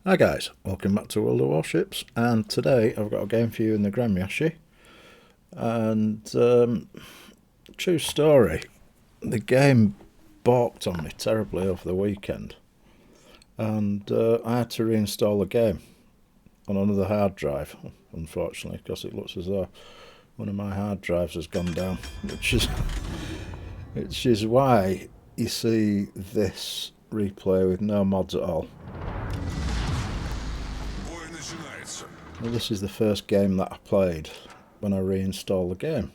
Hi guys, welcome back to World of Warships, and today I've got a game for you in the Gremyashchy. And true story, the game balked on me terribly over the weekend, and I had to reinstall the game on another hard drive, unfortunately, because it looks as though one of my hard drives has gone down, which is why you see this replay with no mods at all. Well, this is the first game that I played when I reinstalled the game.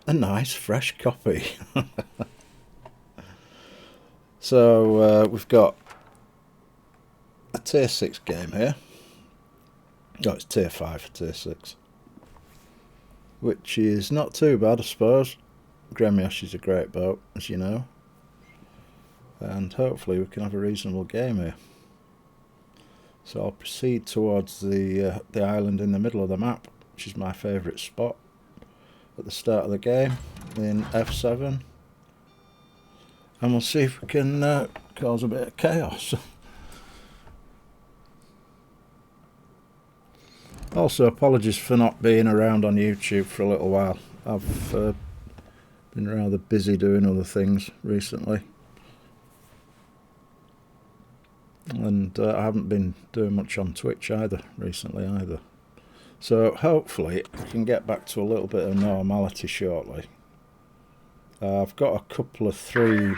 A nice fresh copy. So we've got a tier 6 game here. No, it's tier 5, tier 6. Which is not too bad, I suppose. Gremyashchy is a great boat, as you know. And hopefully we can have a reasonable game here. So I'll proceed towards the island in the middle of the map, which is my favourite spot at the start of the game in F7, and we'll see if we can cause a bit of chaos. Also, apologies for not being around on YouTube for a little while. I've been rather busy doing other things recently. And I haven't been doing much on Twitch recently either. So hopefully I can get back to a little bit of normality shortly. I've got a couple of 3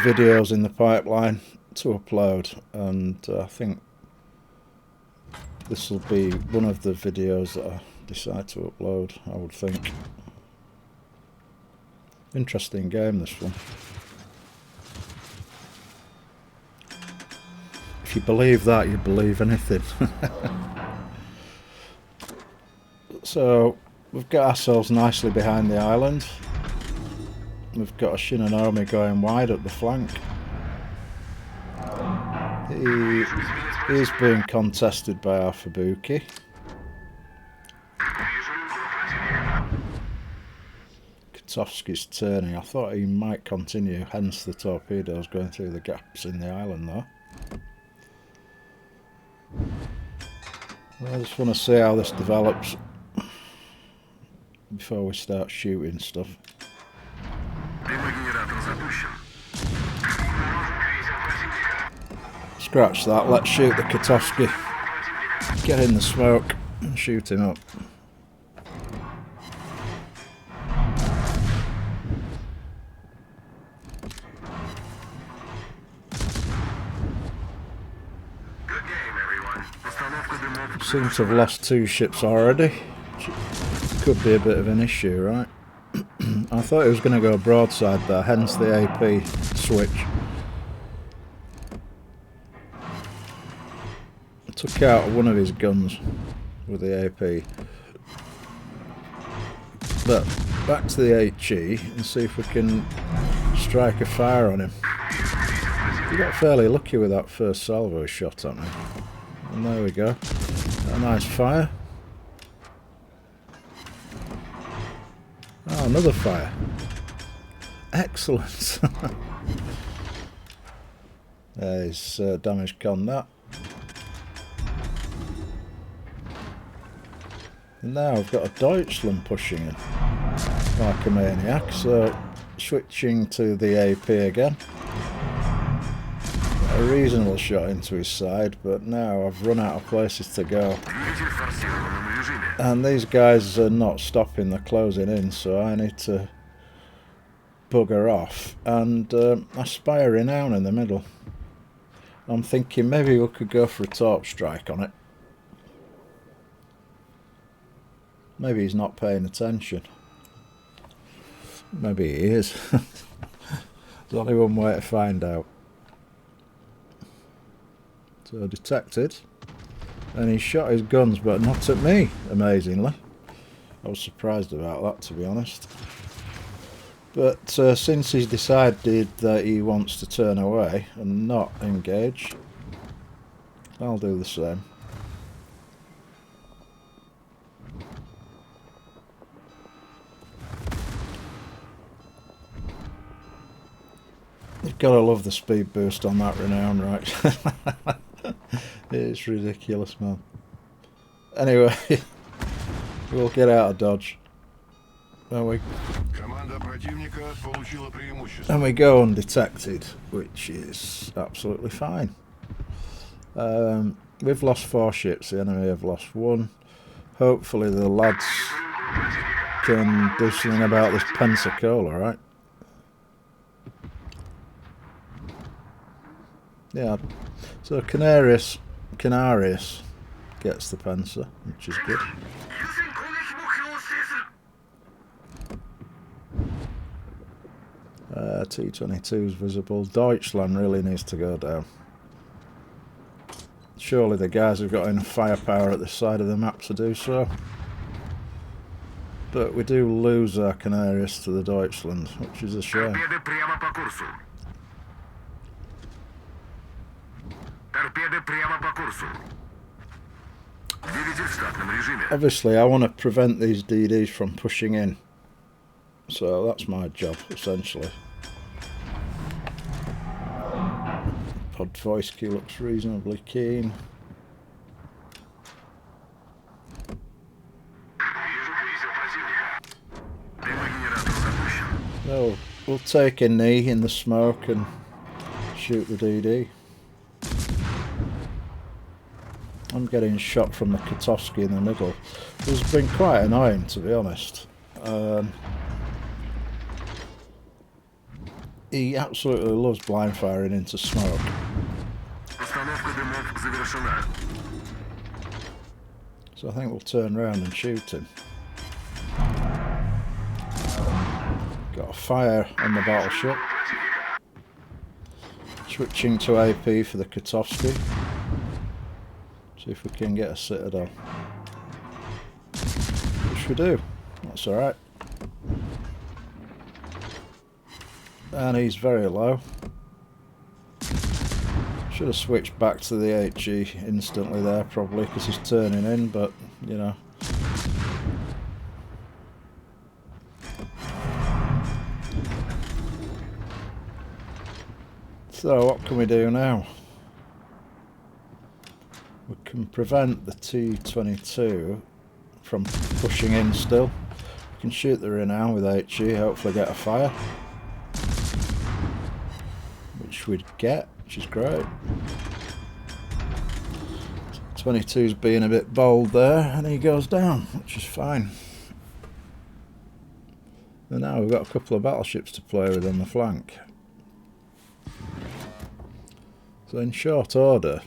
videos in the pipeline to upload, and I think this will be one of the videos that I decide to upload, I would think. Interesting game, this one. If you believe that, you believe anything. So we've got ourselves nicely behind the island. We've got a Shinonome going wide up the flank. He is being contested by our Fubuki. Kotovsky's turning. I thought he might continue, hence the torpedoes going through the gaps in the island though. I just want to see how this develops before we start shooting stuff. Scratch that, let's shoot the Kotovsky. Get in the smoke and shoot him up. Seem to have lost 2 ships already. Could be a bit of an issue, right? I thought it was going to go broadside there, hence the AP switch. I took out one of his guns with the AP. But back to the HE and see if we can strike a fire on him. He got fairly lucky with that first salvo shot at me. And there we go. A nice fire. Oh, another fire. Excellent. There's damage con that. And now I've got a Deutschland pushing in like a maniac, so switching to the AP again. A reasonable shot into his side, but now I've run out of places to go. And these guys are not stopping, they're closing in, so I need to bugger off. And I spy a Renown in the middle. I'm thinking maybe we could go for a torp strike on it. Maybe he's not paying attention. Maybe he is. There's only one way to find out. So detected, and he shot his guns but not at me, amazingly. I was surprised about that, to be honest. But since he's decided that he wants to turn away and not engage, I'll do the same. You've got to love the speed boost on that Renown, right? It's ridiculous, man. Anyway, we'll get out of dodge. And we go undetected, which is absolutely fine. We've lost 4 ships, the enemy have lost 1. Hopefully the lads can do something about this Pensacola, right? Yeah, so Canarius gets the Pensa, which is good. T-22 is visible. Deutschland really needs to go down. Surely the guys have got enough firepower at this side of the map to do so. But we do lose our Canarius to the Deutschland, which is a shame. Obviously I want to prevent these DDs from pushing in. So that's my job, essentially. Podvoisky looks reasonably keen. No, we'll take a knee in the smoke and shoot the DD. I'm getting shot from the Katowski in the middle. It's been quite annoying, to be honest. He absolutely loves blind firing into smoke. So I think we'll turn around and shoot him. Got a fire on the battleship. Switching to AP for the Katowski. See if we can get a citadel. Which we do. That's alright. And he's very low. Should have switched back to the HE instantly there probably because he's turning in, but you know. So what can we do now? We can prevent the T-22 from pushing in still. We can shoot the Renown with HE, hopefully get a fire. Which we'd get, which is great. 22's being a bit bold there, and he goes down, which is fine. And now we've got a couple of battleships to play with on the flank. So in short order,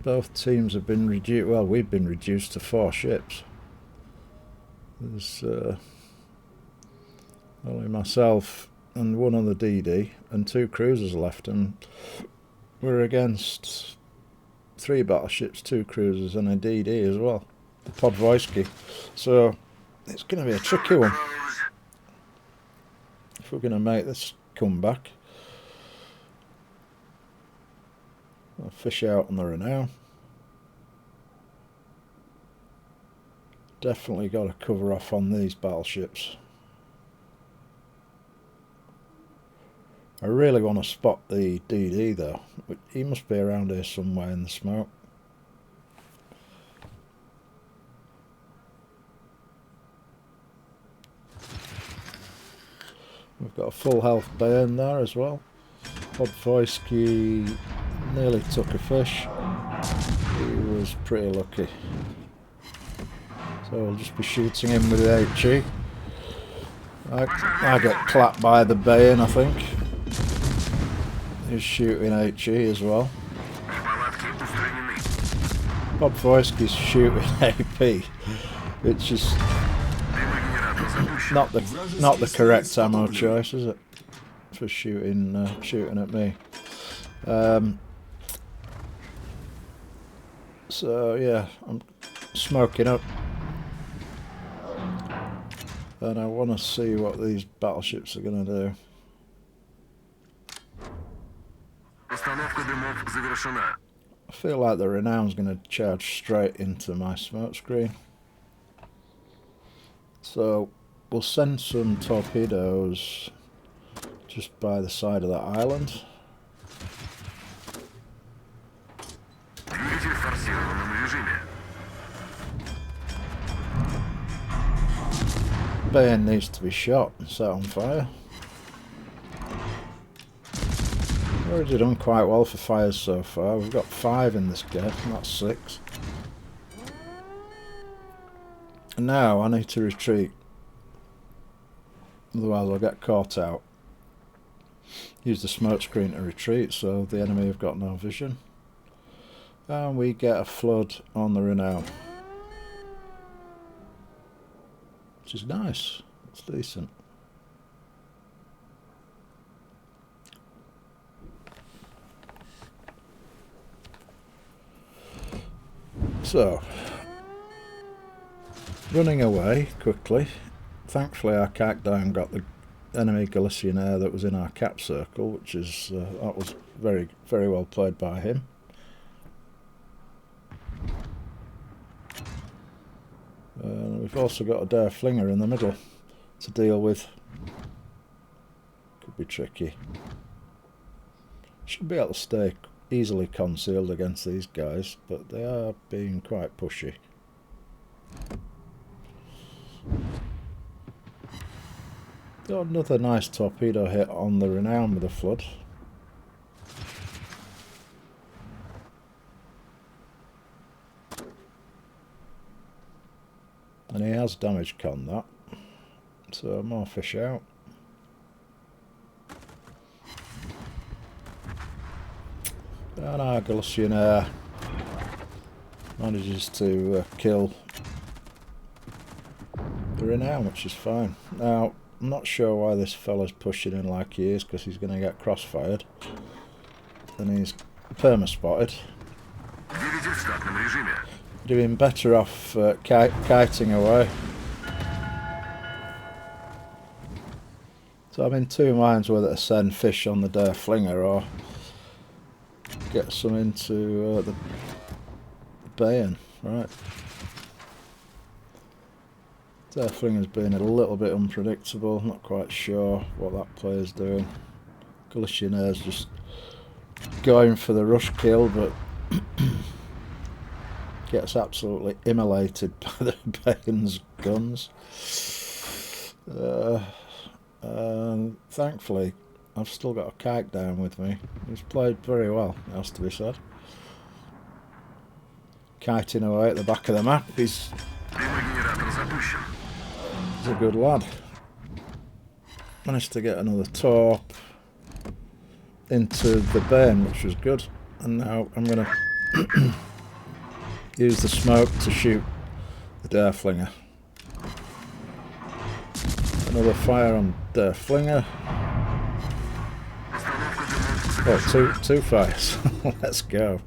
both teams have been reduced. Well, we've been reduced to 4 ships. There's only myself and 1 other DD and 2 cruisers left, and we're against 3 battleships, 2 cruisers and a DD as well, the Podvoisky. So it's going to be a tricky one if we're going to make this comeback. I'll fish out on the Renown. Definitely got to cover off on these battleships. I really want to spot the DD though. He must be around here somewhere in the smoke. We've got a full health Bayern there as well. Podvoisky nearly took a fish. He was pretty lucky. So we'll just be shooting him with the HE. I get clapped by the Bayern, I think. He's shooting HE as well. Podvoisky's shooting AP, which is not the correct ammo choice, is it? For shooting at me. So yeah, I'm smoking up, and I want to see what these battleships are going to do. I feel like the Renown's going to charge straight into my smoke screen. So we'll send some torpedoes just by the side of that island. Bayern needs to be shot and set on fire. We've already done quite well for fires so far. We've got 5 in this game, not 6. And now I need to retreat, otherwise I'll get caught out. Use the smoke screen to retreat so the enemy have got no vision. And we get a flood on the Renown, which is nice. It's decent. So, running away quickly. Thankfully our kite down got the enemy Galician air that was in our cap circle, which is that was very, very well played by him. We've also got a dare flinger in the middle to deal with. Could be tricky. Should be able to stay easily concealed against these guys, but they are being quite pushy. Got another nice torpedo hit on the Renown with a flood. And he has damage con that, so more fish out. And our Galician air manages to kill the Renown, which is fine. Now, I'm not sure why this fella's pushing in like he is, because he's going to get crossfired. And he's perma-spotted. Doing better off kiting away. So I'm in 2 minds whether to send fish on the dare flinger or get some into the Bayern. Right. Dare flinger's been a little bit unpredictable. Not quite sure what that player's doing. Galician air's just going for the rush kill, but gets absolutely immolated by the Bayern's guns. Thankfully, I've still got a kite down with me. He's played very well, it has to be said. Kiting away at the back of the map. He's a good lad. Managed to get another torp into the Bayern, which was good. And now I'm going to use the smoke to shoot the dare flinger. Another fire on dare flinger. Oh, two fires. Let's go.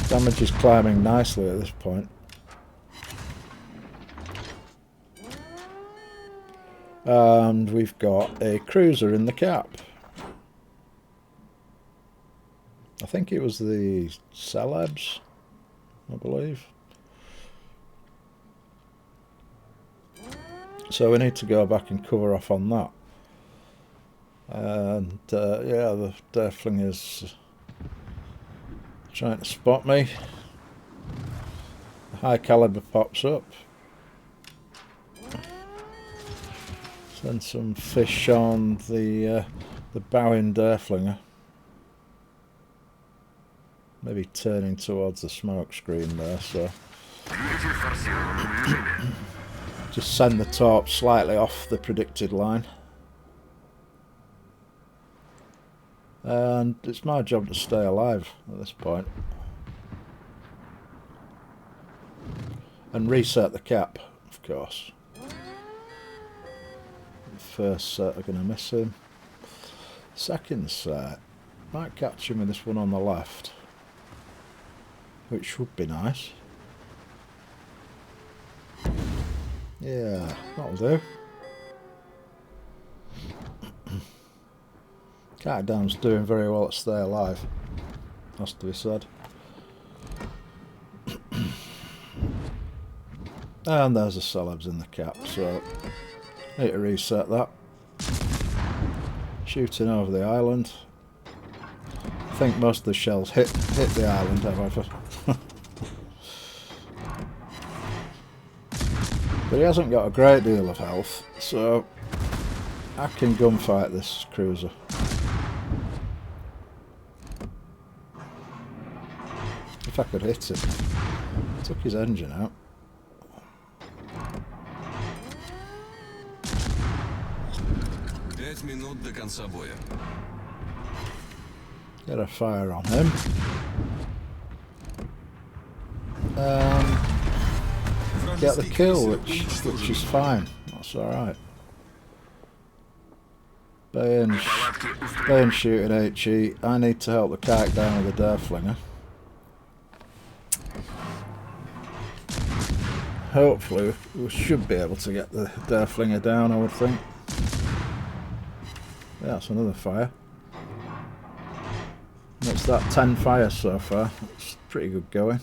Damage is climbing nicely at this point. And we've got a cruiser in the cap. I think it was the Celebs, I believe. So we need to go back and cover off on that. And yeah, the dare flinger's trying to spot me. The high caliber pops up. Send some fish on the bowing dare flinger. Maybe turning towards the smoke screen there, so just send the torp slightly off the predicted line. And it's my job to stay alive at this point. And reset the cap, of course. The first set are going to miss him. Second set, might catch him with this one on the left, which would be nice. Yeah, that'll do. Kite down's doing very well to stay alive, has to be said. And there's the celebs in the cap, so need to reset that. Shooting over the island. I think most of the shells hit the island, however. But he hasn't got a great deal of health, so I can gunfight this cruiser. If I could hit him. Took his engine out. Get a fire on him. Get the kill, which is fine. That's alright. Bayern shooting HE. I need to help the kite down with the Dareflinger. Hopefully we should be able to get the Dareflinger down, I would think. Yeah, that's another fire. What's that? 10 fires so far. It's pretty good going.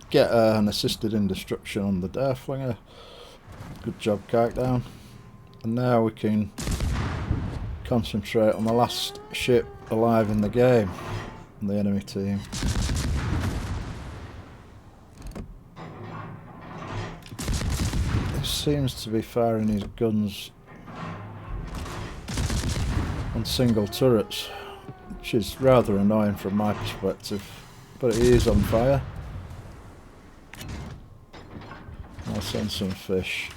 Get an assisted indestruction on the Dareflinger. Good job, kite down. And now we can concentrate on the last ship alive in the game, on the enemy team. He seems to be firing his guns on single turrets, which is rather annoying from my perspective, but he is on fire. I'll send some fish.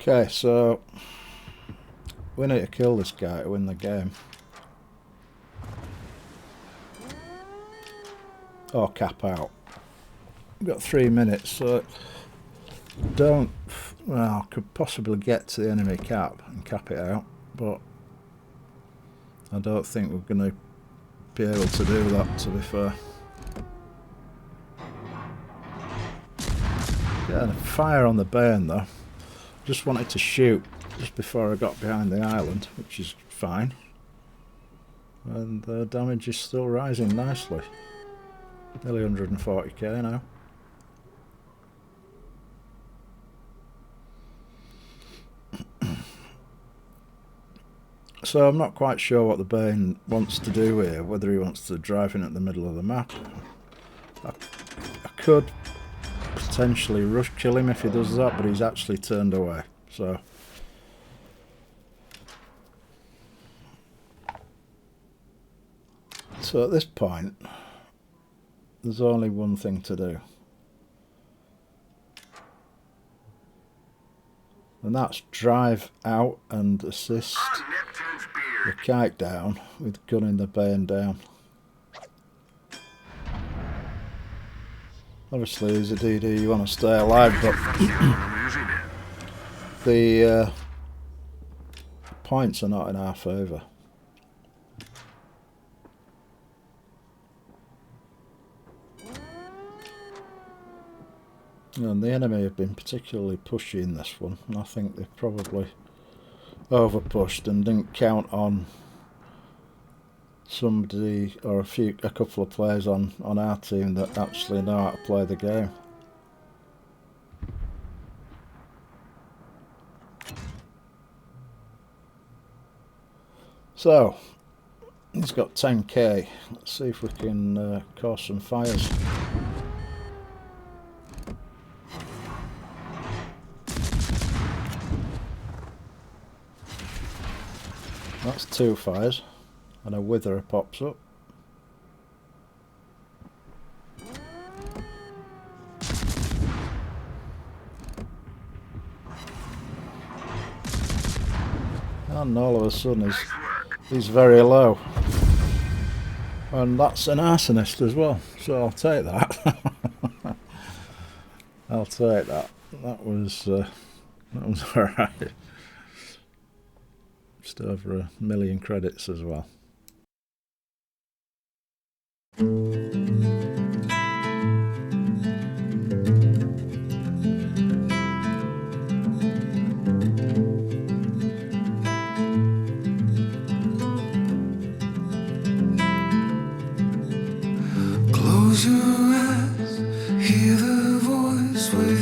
Okay, so we need to kill this guy to win the game. Or cap out. We've got 3 minutes, so don't... Well, could possibly get to the enemy cap and cap it out, but I don't think we're going to be able to do that, to be fair. Getting a fire on the Bayern though. Just wanted to shoot just before I got behind the island, which is fine. And the damage is still rising nicely. Nearly 140k now. So I'm not quite sure what the Bane wants to do here, whether he wants to drive in at the middle of the map. I could potentially rush kill him if he does that, but he's actually turned away. So at this point, there's only one thing to do. And that's drive out and assist the kite down with gunning the Bayern down. Obviously as a DD you want to stay alive, but the points are not in our favour. And the enemy have been particularly pushy in this one, and I think they probably over pushed and didn't count on somebody or a couple of players on our team that actually know how to play the game. So he's got 10k. Let's see if we can cause some fires. That's 2 fires, and a wither pops up. And all of a sudden he's very low. And that's an arsonist as well, so I'll take that. I'll take that. That was alright. Just over 1 million credits as well. Close your eyes, hear the voice within.